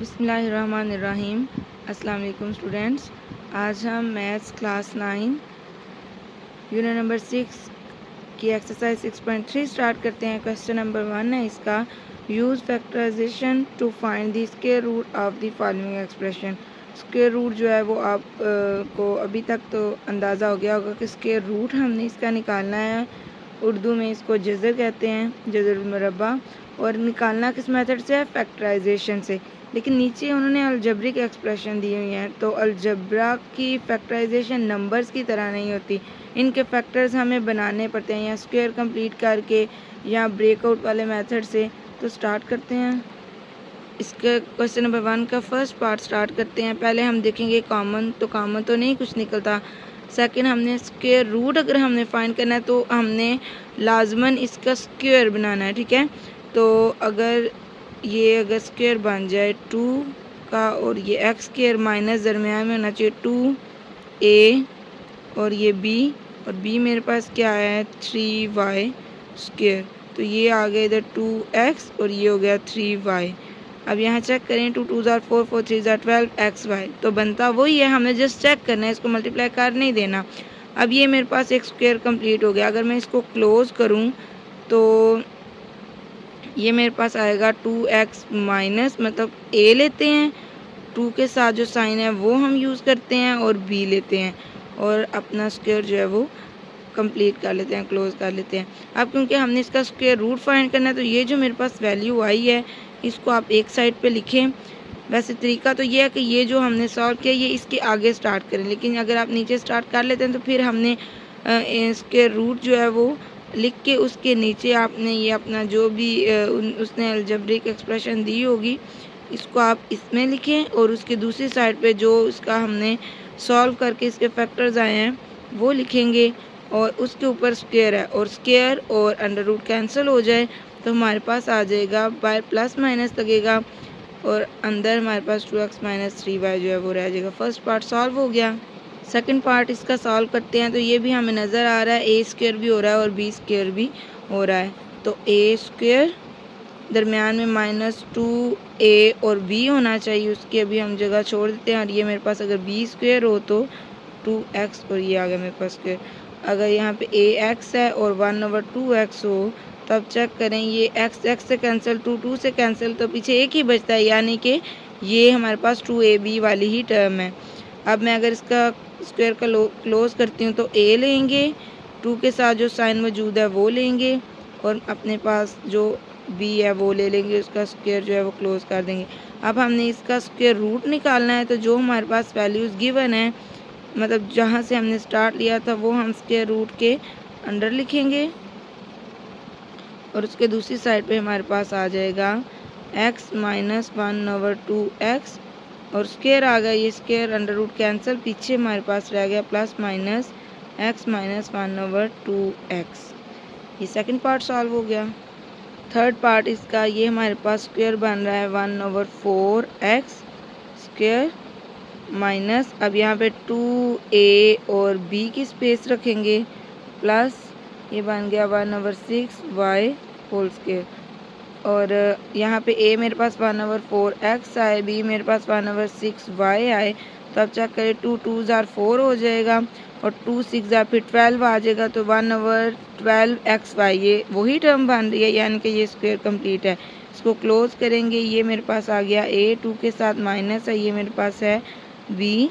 बिस्मिल्लाहिर्रहमानिर्रहीम। अस्सलाम वालेकुम स्टूडेंट्स। आज हम मैथ्स क्लास 9 यूनिट नंबर 6 की एक्सरसाइज 6.3 स्टार्ट करते हैं। क्वेश्चन नंबर 1 है इसका, use factorization to find the square root of the following expression. Square root जो है वो आप को अभी तक तो अंदाज़ा हो गया होगा कि स्क्वायर रूट हमने इसका निकालना है। उर्दू में इसको जज़र कहते हैं, जज़रुल मुरब्बा। और निकालना किस मेथड से है? फैक्टराइजेशन से। लेकिन नीचे उन्होंने अलजब्रिक एक्सप्रेशन दी हुई हैं, तो अलजब्रा की फैक्टराइजेशन नंबर्स की तरह नहीं होती। इनके फैक्टर्स हमें बनाने पड़ते हैं या स्क्वायर कंप्लीट करके या ब्रेकआउट वाले मेथड से। तो स्टार्ट करते हैं इसके क्वेश्चन नंबर 1 का फर्स्ट पार्ट स्टार्ट करते हैं। पहले हम देखेंगे कॉमन तो नहीं कुछ निकलता। सेकंड, हमने स्क्वायर रूट अगर हमने फाइंड करना है तो हमने लाजमन इसका स्क्वायर बनाना है, ठीक है। तो अगर स्क्वायर बन जाए 2 का और ये एक्स स्क्वायर माइनस दरमियान में होना चाहिए 2a और ये b, और b मेरे पास क्या है 3y स्क्वायर। तो ये आ गया इधर 2x और ये हो गया 3y। अब यहाँ चेक करें 2 2 ज़ार 4 4 3 ज़ार 12xy, तो बनता वही है, हमें जस्ट चेक करना है, इसको मल्टीप्लाई कर नहीं देना। अब ये मेरे पास एक स्क्वायर कंप्लीट हो गया। अगर मैं इसको क्लोज करूँ तो ये मेरे पास आएगा 2x माइनस, मतलब a लेते हैं, 2 के साथ जो साइन है वो हम यूज़ करते हैं और b लेते हैं और अपना स्क्वायर जो है वो कंप्लीट कर लेते हैं, क्लोज कर लेते हैं। अब क्योंकि हमने इसका स्क्वायर रूट फाइंड करना है तो ये जो मेरे पास वैल्यू आई है इसको आप एक साइड पे लिखें। वैसे तरीका तो ये है कि ये जो हमने सॉल्व किया ये इसके आगे स्टार्ट करें, लेकिन अगर आप नीचे स्टार्ट कर लेते हैं तो फिर हमने इसके रूट जो है वो लिख के उसके नीचे आपने ये अपना जो भी उसने अलजेब्रिक एक्सप्रेशन दी होगी इसको आप इसमें लिखें और उसके दूसरी साइड पे जो इसका हमने सॉल्व करके इसके फैक्टर्स आए हैं वो लिखेंगे और उसके ऊपर स्क्वायर है और स्क्वायर और अंडर रूट कैंसिल हो जाए तो हमारे पास आ जाएगा बाय प्लस माइनस लगेगा और अंदर हमारे पास 2x माइनस 3y जो है वो रह जाएगा। फर्स्ट पार्ट सॉल्व हो गया। सेकंड पार्ट इसका सॉल्व करते हैं तो ये भी हमें नज़र आ रहा है a स्क्वायर भी हो रहा है और b स्क्वायर भी हो रहा है। तो a स्क्वायर दरमियान में माइनस 2a और b होना चाहिए, उसकी अभी हम जगह छोड़ देते हैं। और ये मेरे पास अगर b स्क्वायर हो तो 2x और ये आ गया मेरे पास स्क्वायर। अगर यहाँ पे ax है और 1/2x हो तब चेक करें, ये x से कैंसिल 2 से कैंसिल, तो पीछे एक ही बचता है, यानी कि ये हमारे पास 2ab वाली ही टर्म है। अब मैं अगर इसका स्क्वायर का क्लोज करती हूँ तो a लेंगे, 2 के साथ जो साइन मौजूद है वो लेंगे और अपने पास जो b है वो ले लेंगे, उसका स्क्वायर जो है वो क्लोज कर देंगे। अब हमने इसका स्क्वायर रूट निकालना है तो जो हमारे पास वैल्यूज़ गिवन है, मतलब जहाँ से हमने स्टार्ट लिया था वो हम स्क्वायर रूट के अंडर लिखेंगे और उसके दूसरी साइड पे हमारे पास आ जाएगा x माइनस 1/2x और स्क्वायर आ गया, ये स्क्वायर अंडर रूट कैंसिल, पीछे हमारे पास रह गया plus minus x minus 1/2x। ये सेकंड पार्ट सॉल्व हो गया। थर्ड पार्ट इसका, ये हमारे पास स्क्वायर बन रहा है 1/4x स्क्वायर माइनस, अब यहाँ पे 2a और b की स्पेस रखेंगे प्लस ये बन गया 1/6y होल स्क्वायर। और यहाँ पे a मेरे पास 1/4x आए, b मेरे पास 1/6y आए, तो अब चेक करें 2 2 ज़ार 4 हो जाएगा और 2 6 ज़ार फिर 12 आ जाएगा, तो 1/12xy ये वही टर्म बन रही है, यानी कि ये स्क्वायर कंप्लीट है। इसको क्लोज करेंगे, ये मेरे पास आ गया a, 2 के साथ माइनस है, ये मेरे पास है b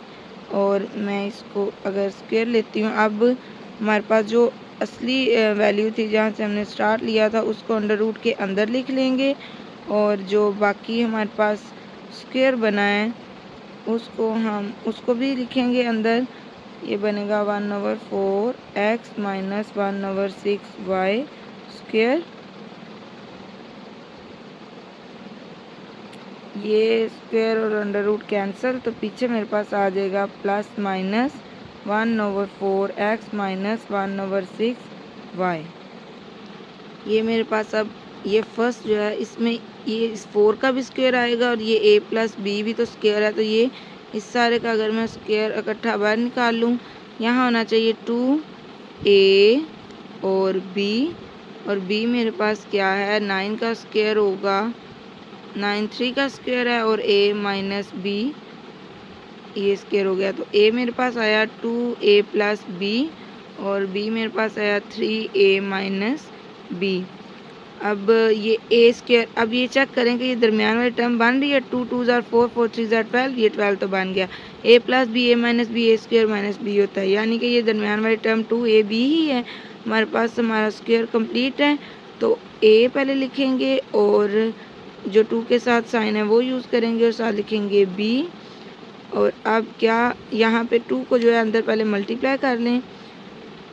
और मैं इसको अगर स्क्वायर लेती हूँ, अब हमारे पास जो असली वैल्यू थी जहाँ से हमने स्टार्ट लिया था उसको अंडर रूट के अंदर लिख लेंगे और जो बाकी हमारे पास स्क्वायर बना है उसको भी लिखेंगे अंदर। ये बनेगा 1/4x माइनस 1/6y स्क्वायर। ये स्क्वायर और अंडर रूट कैंसिल, तो पीछे मेरे पास आ जाएगा plus minus 1/4x minus 1/6y। ये मेरे पास अब ये फर्स्ट जो है इसमें ये इस 4 का भी स्क्वायर आएगा और ये a प्लस b भी तो स्क्वायर है, तो ये इस सारे का अगर मैं स्क्वायर इकट्ठा बाहर निकाल लूँ, यहाँ होना चाहिए 2a और b मेरे पास क्या है 9 का स्क्वायर होगा 9 3 का स्क्वायर है और a माइनस बी ये स्क्वायर हो गया। तो a मेरे पास आया 2a प्लस बी और b मेरे पास आया 3a माइनस बी। अब ये a स्क्वायर, अब ये चेक करें कि ये दरमियान वाली टर्म बन रही है। 2 2 ज़ार 4 4 3 ज़ार 12, ये 12 तो बन गया। a plus B A minus B A square minus B होता है, यानी कि ये दरमियान वाली टर्म 2ab ही है। हमारे पास हमारा स्क्वायर कंप्लीट है। तो a पहले लिखेंगे और जो 2 के साथ साइन है वो यूज़ करेंगे और साथ लिखेंगे b। और अब क्या, यहाँ पे 2 को जो है अंदर पहले मल्टीप्लाई कर लें।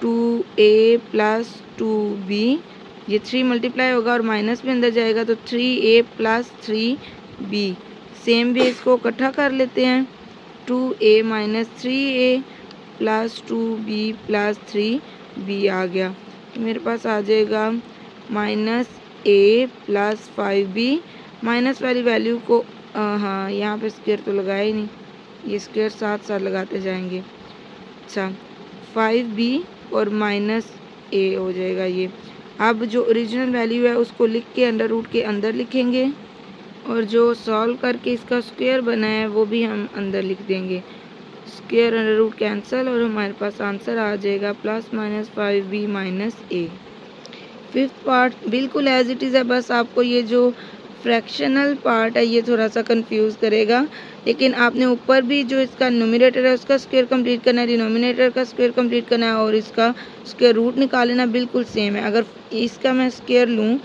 2a प्लस 2b, ये 3 मल्टीप्लाई होगा और माइनस भी अंदर जाएगा तो 3a plus 3b। Same way इसको इकट्ठा कर लेते हैं। 2a minus 3a plus 2b plus 3b आ गया। तो मेरे पास आ जाएगा minus a plus 5b। Minus वाली वैल्यू को हाँ यहाँ पे स्क्वायर तो लगाया ही नहीं, ये स्क्वायर साथ साथ लगाते जाएंगे। अच्छा 5b और माइनस a हो जाएगा ये। अब जो ओरिजिनल वैल्यू है उसको लिख के अंडर रूट के अंदर लिखेंगे और जो सॉल्व करके इसका स्क्वायर बना है वो भी हम अंदर लिख देंगे। स्क्वायर अंडर रूट कैंसिल और हमारे पास आंसर आ जाएगा plus minus 5b minus a। Fifth part बिल्कुल एज इट इज़ है, बस आपको ये जो फ्रैक्शनल पार्ट है ये थोड़ा सा कंफ्यूज करेगा, लेकिन आपने ऊपर भी जो इसका न्यूमरेटर है उसका स्क्वायर कंप्लीट करना है, डिनोमिनेटर का स्क्वायर कंप्लीट करना है और इसका स्क्वायर रूट निकालना बिल्कुल सेम है। अगर इसका मैं स्क्वायर लूँ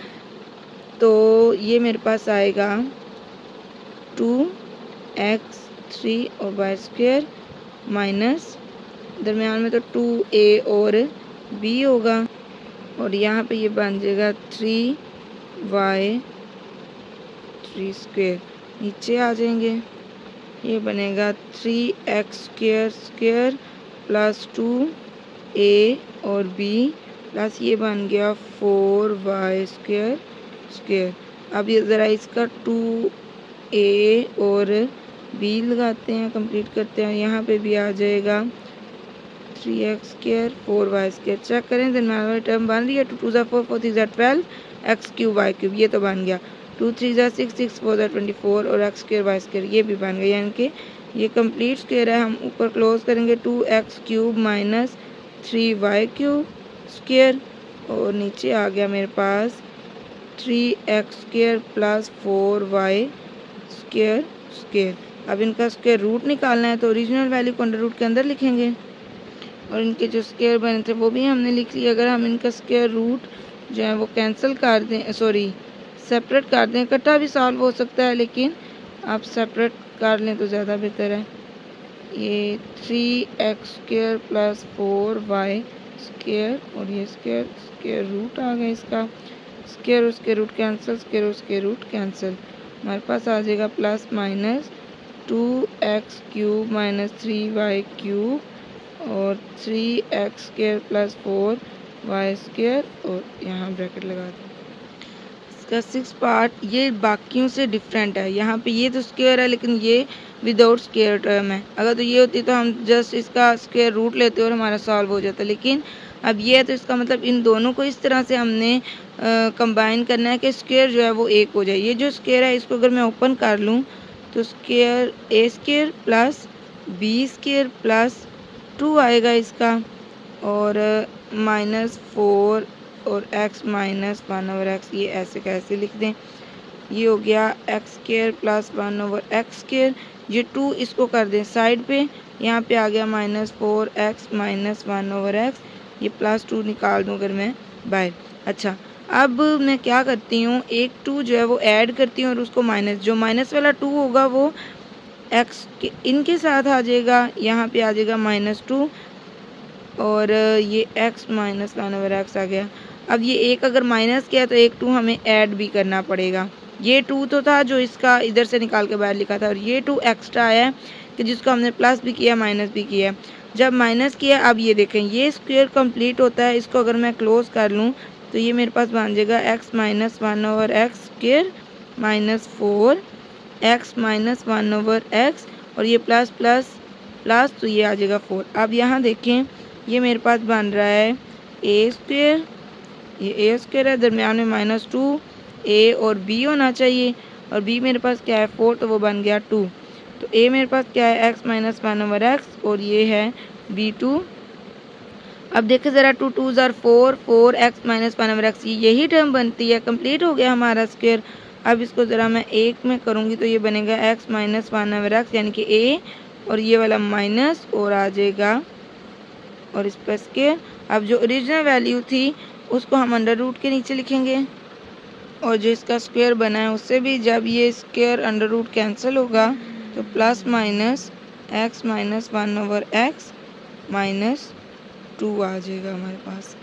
तो ये मेरे पास आएगा 2x3 और वाई स्क्वायर माइनस दरमियान में तो 2a और b होगा और यहाँ पे ये बन जाएगा 3y 3 स्क्वायर। नीचे आ जाएंगे, ये बनेगा 3x square square plus 2a और b प्लस ये बन गया 4y स्क्वायर स्क्वायर। अब ये ज़रा इसका 2a और b लगाते हैं, कंप्लीट करते हैं। यहाँ पे भी आ जाएगा 3x square 4y square. Check करें दरमियान वाली टर्म बन रही है। 2 2 ज़ार 4 4 3 ज़ार 12 x क्यूब y क्यूब, ये तो बन गया। 2 3 ज़ार 6 6 4 ज़ार 24 और x स्क्वायर y स्क्वायर, ये भी बन गया। यानी कि ये कंप्लीट स्क्वायर है। हम ऊपर क्लोज करेंगे 2x cube minus 3y cube square और नीचे आ गया मेरे पास 3x square plus 4y square square. अब इनका स्क्वायर रूट निकालना है तो ओरिजिनल वैल्यू को अंडर रूट के अंदर लिखेंगे और इनके जो स्क्वायर बने थे वो भी हमने लिख लिया। अगर हम इनका स्क्वायर रूट जो है वो कैंसिल कर दें, सॉरी सेपरेट कर दें, इकट्ठा भी सॉल्व हो सकता है लेकिन आप सेपरेट कर लें तो ज़्यादा बेहतर है। ये 3x square plus 4y square और ये स्क्वायर स्क्वायर रूट आ गया इसका। स्क्वायर उसके रूट कैंसिल, स्क्वायर उसके रूट कैंसिल। हमारे पास आ जाएगा plus minus 2x cube minus 3y cube और 3x square plus 4y square और यहाँ ब्रैकेट लगा दें। इसका 6 पार्ट ये बाकियों से डिफरेंट है। यहाँ पे ये तो स्क्वायर है लेकिन ये विदाउट स्क्वायर टर्म है। अगर तो ये होती तो हम जस्ट इसका स्क्वायर रूट लेते और हमारा सॉल्व हो जाता, लेकिन अब ये है तो इसका मतलब इन दोनों को इस तरह से हमने कंबाइन करना है कि स्क्वायर जो है वो एक हो जाए। ये जो स्क्वायर है इसको अगर मैं ओपन कर लूँ तो square a square plus b square plus 2 आएगा इसका और माइनस 4 और x माइनस 1 ओवर x, ये ऐसे कैसे लिख दें। ये हो गया x square plus 1 over x square. ये 2 इसको कर दें साइड पे, यहाँ पे आ गया minus 4x minus 1 over x, ये प्लस 2 निकाल दूँ अगर मैं बाहर। अच्छा अब मैं क्या करती हूँ, एक 2 जो है वो ऐड करती हूँ और उसको माइनस, जो माइनस वाला 2 होगा वो x के इनके साथ आ जाएगा, यहाँ पे आ जाएगा माइनस 2 और ये x माइनस 1 ओवर x आ गया। अब ये एक अगर माइनस किया तो एक 2 हमें ऐड भी करना पड़ेगा। ये 2 तो था जो इसका इधर से निकाल के बाहर लिखा था और ये 2 एक्स्ट्रा है कि जिसको हमने प्लस भी किया माइनस भी किया। जब माइनस किया अब ये देखें ये स्क्वायर कंप्लीट होता है। इसको अगर मैं क्लोज कर लूँ तो ये मेरे पास बन जाएगा x minus 1 over x square minus 4x minus 1 over x और ये प्लस प्लस प्लस तो ये आ जाएगा 4। अब यहाँ देखें ये मेरे पास बन रहा है a स्क्वायर, ये a स्क्वायर है, दरमियान में माइनस 2 a और b होना चाहिए और बी मेरे पास क्या है 4, तो वो बन गया 2। तो ए मेरे पास क्या है x माइनस 1/x और ये है b2। अब देखें ज़रा 2 2 ज़ार 4, 4x माइनस 1/x यही टर्म बनती है। कंप्लीट हो गया हमारा स्क्वायर। अब इसको ज़रा मैं एक में करूँगी तो ये बनेगा x माइनस 1/x यानी कि a और ये वाला माइनस और आ जाएगा और इस पर स्क्वायर। अब जो ओरिजिनल वैल्यू थी उसको हम अंडर रूट के नीचे लिखेंगे और जो इसका स्क्वायर बना है उससे भी जब ये स्क्वायर अंडर रूट कैंसिल होगा तो plus minus x minus 1/x minus 2 आ जाएगा हमारे पास।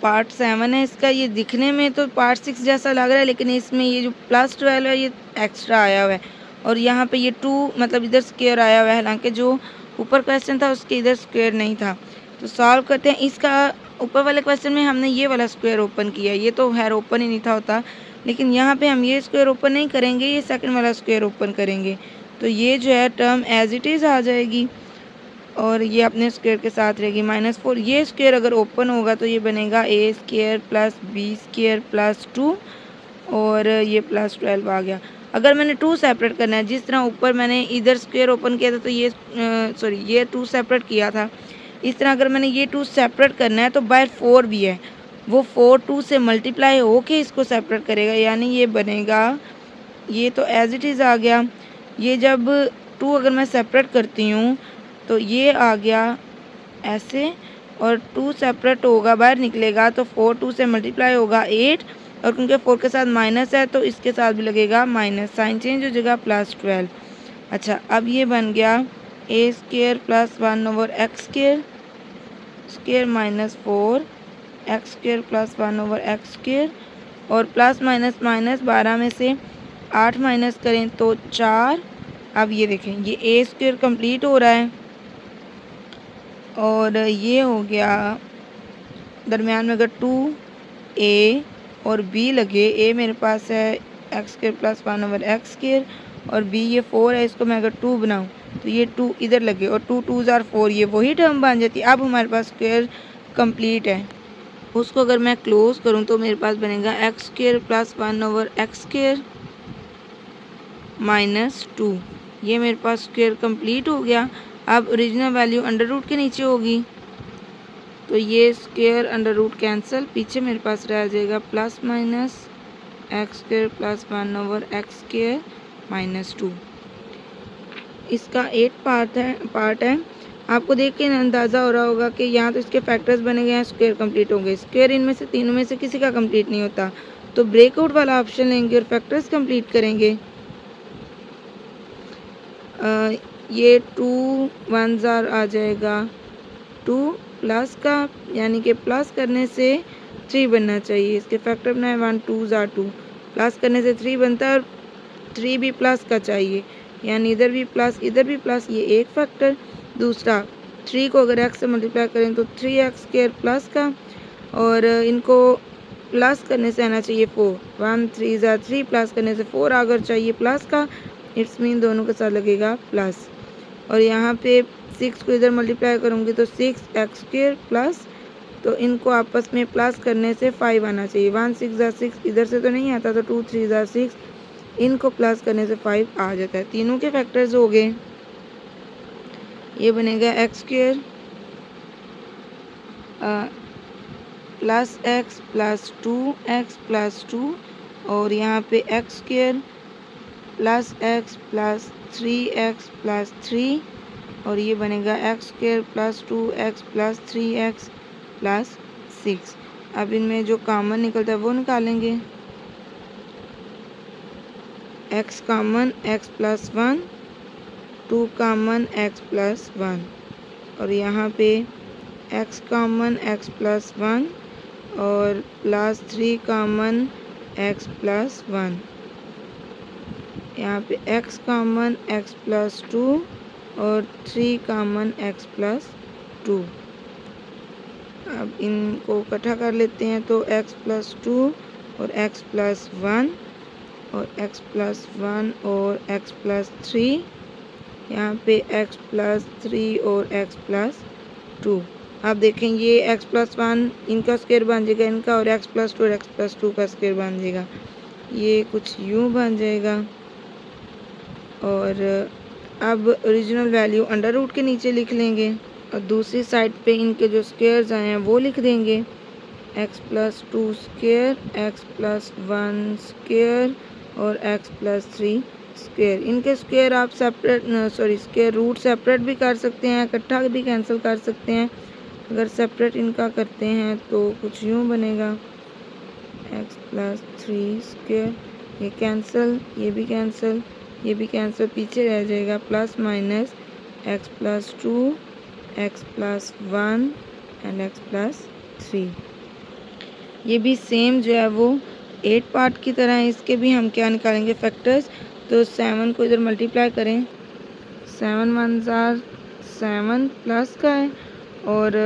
पार्ट 7 है इसका। ये दिखने में तो पार्ट 6 जैसा लग रहा है लेकिन इसमें ये जो प्लस 12 है ये एक्स्ट्रा आया हुआ है और यहाँ पे ये 2 मतलब इधर स्क्वायर आया हुआ है, हालांकि जो ऊपर क्वेश्चन था उसके इधर स्क्वायर नहीं था। तो सॉल्व करते हैं। इसका ऊपर वाले क्वेश्चन में हमने ये वाला स्क्वायर ओपन किया, ये तो खैर ओपन ही नहीं था होता, लेकिन यहाँ पे हम ये स्क्वायर ओपन नहीं करेंगे, ये सेकंड वाला स्क्वायर ओपन करेंगे। तो ये जो है टर्म एज इट इज़ आ जाएगी और ये अपने स्क्वायर के साथ रहेगी -4। ये स्क्वायर अगर ओपन होगा तो ये बनेगा a square plus B square plus 2 और ये प्लस 12 आ गया। अगर मैंने 2 सेपरेट करना है, जिस तरह ऊपर मैंने इधर स्क्वायर ओपन किया था तो ये सॉरी ये 2 सेपरेट किया था, इस तरह अगर मैंने ये 2 सेपरेट करना है तो बाय 4 भी है, वो 4 2 से मल्टीप्लाई होके इसको सेपरेट करेगा, यानी ये बनेगा, ये तो एज इट इज़ आ गया। ये जब 2 अगर मैं सेपरेट करती हूँ तो ये आ गया ऐसे और 2 सेपरेट होगा बाहर निकलेगा तो 4 2 से मल्टीप्लाई होगा 8 और क्योंकि 4 के साथ माइनस है तो इसके साथ भी लगेगा माइनस, साइन चेंज हो जाएगा +12। अच्छा अब ये बन गया a square plus 1/x square square minus 4 x square plus 1/x square और प्लस माइनस माइनस 12 में से 8 माइनस करें तो 4। अब ये देखें ये a स्क्वायर कंप्लीट हो रहा है और ये हो गया दरमियान में अगर 2a और b लगे, a मेरे पास है x square plus 1/x square और b ये 4 है, इसको मैं अगर 2 बनाऊँ तो ये 2 इधर लगे और 2 2 ज़ार 4 ये वही टर्म बन जाती है। अब हमारे पास स्क्वायर कंप्लीट है। उसको अगर मैं क्लोज करूँ तो मेरे पास बनेगा x square plus 1/x square minus 2। ये मेरे पास स्क्वायर कंप्लीट हो गया। अब ओरिजिनल वैल्यू अंडर रूट के नीचे होगी तो ये स्क्वायर अंडर रूट कैंसिल, पीछे मेरे पास रह जाएगा plus minus x square plus 1/x square minus 2। इसका 8 पार्ट है। आपको देख के अंदाज़ा हो रहा होगा कि यहाँ तो इसके फैक्टर्स बने गए हैं, स्क्वायर कंप्लीट हो गए। स्क्वायर इनमें से तीनों में से किसी का कंप्लीट नहीं होता, तो ब्रेकआउट वाला ऑप्शन लेंगे और फैक्टर्स कंप्लीट करेंगे। ये 2 1 ज़ार आ जाएगा 2 प्लस का, यानी कि प्लस करने से 3 बनना चाहिए। इसके फैक्टर बनाए 1 2 ज़ार 2 प्लस करने से 3 बनता है और 3 भी प्लस का चाहिए, यानी इधर भी प्लस इधर भी प्लस, ये एक फैक्टर। दूसरा 3 को अगर x से मल्टीप्लाई करें तो 3x स्क्वायर प्लस का और इनको प्लस करने से आना चाहिए 4 1 3 ज़ार 3 प्लस करने से 4 अगर चाहिए प्लस का, इट्स मीन दोनों के साथ लगेगा प्लस। और यहाँ पे 6 को इधर मल्टीप्लाई करूँगी तो 6x स्क्वायर प्लस, तो इनको आपस में प्लस करने से 5 आना चाहिए। 1 6 ज़ार 6 इधर से तो नहीं आता, तो 2 3 ज़ार 6 इनको प्लस करने से 5 आ जाता है। तीनों के फैक्टर्स हो गए। ये बनेगा x square plus x plus 2x plus 2 और यहाँ पे x square plus x plus 3x plus 3 और ये बनेगा x square plus 2x plus 3x plus 6। अब इनमें जो कॉमन निकलता है वो निकालेंगे। x common x plus 1, 2 common x plus 1 और यहाँ पे x कॉमन x प्लस 1 और प्लस 3 कॉमन x प्लस 1। यहाँ पे x कॉमन x प्लस 2 और 3 कॉमन x प्लस 2। अब इनको इकट्ठा कर लेते हैं तो x प्लस 2 और x प्लस 1 और x प्लस 1 और x प्लस 3, यहाँ पे x प्लस 3 और x प्लस 2। आप देखें ये x प्लस 1 इनका स्क्वायर बन जाएगा इनका और x प्लस 2 और x प्लस 2 का स्क्वायर बन जाएगा। ये कुछ यूँ बन जाएगा। और अब ओरिजिनल वैल्यू अंडर रूट के नीचे लिख लेंगे और दूसरी साइड पे इनके जो स्क्वेयर्स आए हैं वो लिख देंगे। x plus 2 square, x plus 1 square और x प्लस 3 स्क्वेयर। इनके स्क्वेयर आप सेपरेट स्क्वेयर रूट सेपरेट भी कर सकते हैं, इकट्ठा भी कैंसिल कर सकते हैं। अगर सेपरेट इनका करते हैं तो कुछ यूँ बनेगा x प्लस 3 स्क्वेयर, ये कैंसिल, ये भी कैंसिल, ये भी कैंसिल, पीछे रह जाएगा plus minus x plus 2, x plus 1 and x plus 3। ये भी सेम जो है वो 8 पार्ट की तरह है। इसके भी हम क्या निकालेंगे फैक्टर्स। तो 7 को इधर मल्टीप्लाई करें, 7 1 जार 7 प्लस का है और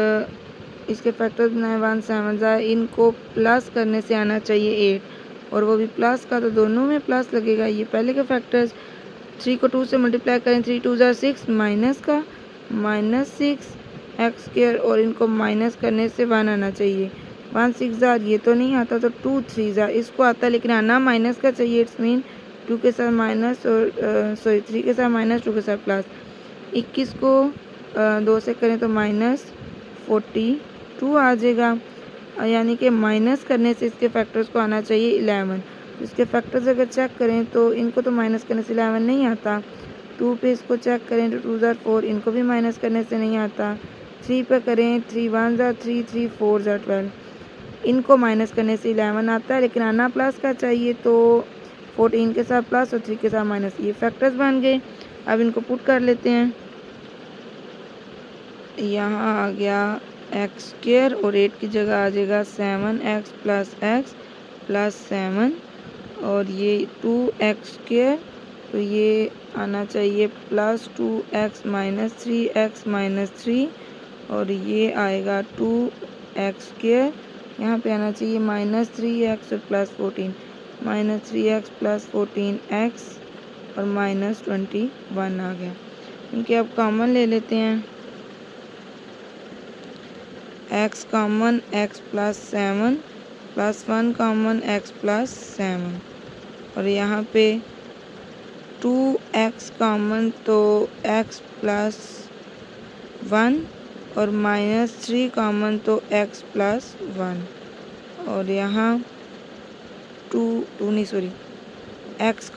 इसके फैक्टर्स बनाए 1 7 जार, इनको प्लस करने से आना चाहिए 8 और वो भी प्लस का, तो दोनों में प्लस लगेगा। ये पहले के फैक्टर्स। 3 को 2 से मल्टीप्लाई करें, 3 2 जार 6 माइनस का माइनस 6 एक्स स्क्वायर और इनको माइनस करने से 1 आना चाहिए। 1 6 जार ये तो नहीं आता, तो 2 3 जार इसको आता है, लेकिन आना माइनस का चाहिए। इट्स मीन 2 के साथ माइनस और 3 के साथ माइनस, 2 के साथ प्लस। 21 को 2 से करें तो माइनस 42 आ जाएगा, यानी कि माइनस करने से इसके फैक्टर्स को आना चाहिए 11। इसके फैक्टर्स अगर चेक करें तो इनको तो माइनस करने से 11 नहीं आता। 2 पे इसको चेक करें तो 2 जार 4, इनको भी माइनस करने से नहीं आता। 3 पे करें, 3 1 जार 3, 3 4 जार 12, इनको माइनस करने से 11 आता है, लेकिन आना प्लस का चाहिए, तो 14 के साथ प्लस और 3 के साथ माइनस, ये फैक्टर्स बन गए। अब इनको पुट कर लेते हैं। यहाँ आ गया एक्स स्क्वेयर और 8 की जगह आ जाएगा 7x प्लस 7 और ये 2x स्क्वेयर, तो ये आना चाहिए plus 2x minus 3x minus 3 और ये आएगा 2x स्क्वेयर। यहाँ पे आना चाहिए माइनस 3x और plus 14, minus 3x plus 14x और माइनस 21 आ गया। इनके अब कॉमन ले लेते हैं। x common x plus 7 plus 1 common x plus 7 और यहाँ पे 2x कॉमन, तो x प्लस 1 और माइनस 3 कॉमन, तो x प्लस 1 और यहाँ x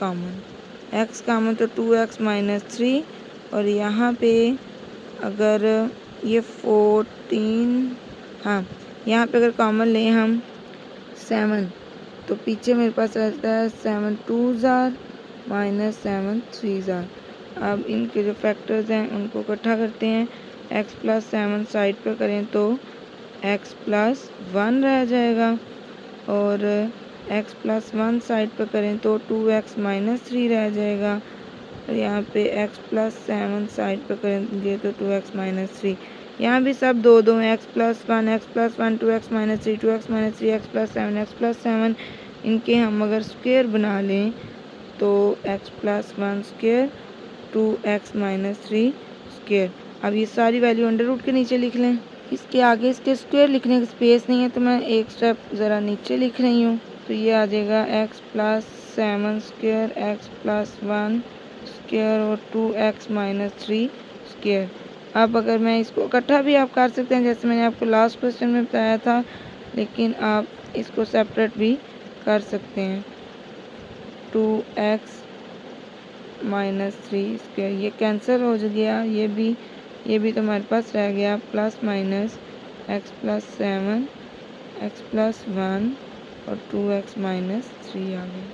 कॉमन तो 2x माइनस 3 और यहाँ पे अगर ये 14, हाँ यहाँ पे अगर कॉमन लें हम 7, तो पीछे मेरे पास रहता है 7 2 जार माइनस 7 3 जार। अब इनके जो फैक्टर्स हैं उनको इकट्ठा करते हैं। x प्लस 7 साइड पर करें तो x प्लस 1 रह जाएगा और x प्लस 1 साइड पर करें तो 2x माइनस 3 रह जाएगा और यहाँ पे x प्लस 7 साइड पर करेंगे तो 2x माइनस 3। यहाँ भी सब दो दो हैं, x plus 1 2x minus 3 2x minus 3 x plus 7 इनके हम अगर स्क्वेयर बना लें तो x plus 1 square 2x minus 3 square. अब ये सारी वैल्यू अंडर रूट के नीचे लिख लें। इसके आगे इसके स्क्वेयर लिखने की स्पेस नहीं है, तो मैं एक स्टेप ज़रा नीचे लिख रही हूँ। तो ये आ जाएगा x plus 7 square x plus 1 square और 2x माइनस 3 स्क्वेयर। अब अगर मैं इसको इकट्ठा भी आप कर सकते हैं, जैसे मैंने आपको लास्ट क्वेश्चन में बताया था, लेकिन आप इसको सेपरेट भी कर सकते हैं। 2x माइनस 3 स्क्वेयर ये कैंसिल हो गया, ये भी तो हमारे पास रह गया plus minus x plus 7 x plus 1 और 2x माइनस 3 आ गया।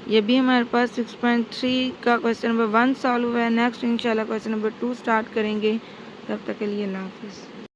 ये भी हमारे पास 6.3 का क्वेश्चन नंबर 1 सॉल्व हुआ है। नेक्स्ट इंशाल्लाह क्वेश्चन नंबर 2 स्टार्ट करेंगे। तब तक के लिए अल्लाह हाफिज़।